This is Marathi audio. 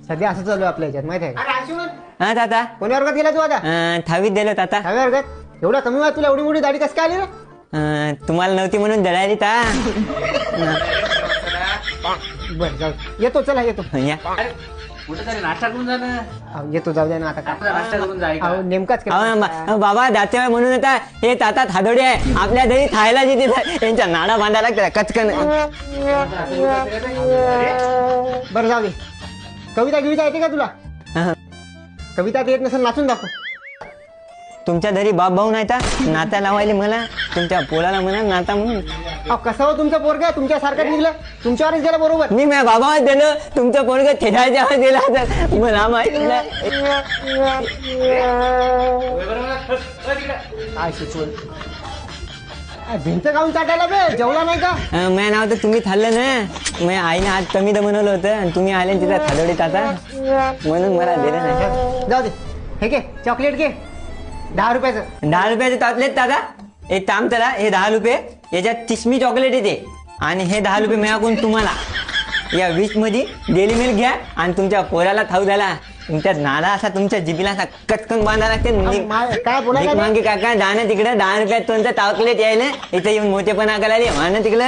सध्या असं चालू आहे आपल्या ह्याच्यात माहिती आहे का? हा ताता. कोणी वर्गात गेला तू आता? 10वीत दिलं ताता. 10व्या वर्गात? एवढा कमी वयात तुला एवढी मोठी दाढी कसं काय आली रे? तुम्हाला नव्हती म्हणून दळाली ता. बरं जाऊ येतो, चला येतो. या. कुठेतरी नाश्ता करून जा ना. येतो, जाऊ द्या ना आता आपला नाश्ता करून जा. अहो, नेमकाच केला. बाबा दाते म्हणून आता हे तातात हादोडे आहे. आपल्या घरी खायला जिथे त्यांच्या नाडा बांधायला लागतात कचकन. बरं जाऊ दे. कविता येते का तुला? कविता येत नसेल नाचून दाखव. तुमच्या घरी बाप भाऊ नाही ता नाता लावायले मला. तुमच्या पोराला म्हणा नाता म्हणून. अहो कसं हो तुमचं पोरगा तुमच्या सारखं निघलं, तुमच्यावरच गेलं बरोबर. मी माझ्या बाबावर दिलं, तुमचं पोरग थेटायच्या दिला तर मला माहित नाही. काय शिकवण भिंत गाऊन चाटायला बे, जेवला नाही का? माझं नाव तर तुम्ही खाल्लं ना. माझ्या आईने आज कमी बनवलं होतं आणि तुम्ही आले तिथं थादोडीत आता म्हणून मला दिलं नाही. जाऊ दे. हे घे चॉकलेट घे, 10 रुपयाचं. 10 रुपयाचे चॉकलेट दादा. एक काम करा, हे 10 रुपये याच्यात 30 चॉकलेट येते आणि हे 10 रुपये मिळाकून तुम्हाला या 20 मध्ये डेली मिल्क घ्या आणि तुमच्या पोराला खाऊ द्याला. तुमच्या नाला असा तुमच्या जिबीला असा कटकन बांधा लागते. काय बोलायला मागे काका जाणं तिकडे 10 रुपयात तुमचं चॉकलेट यायला इथे येऊन मोठेपणा करायला तिकडे.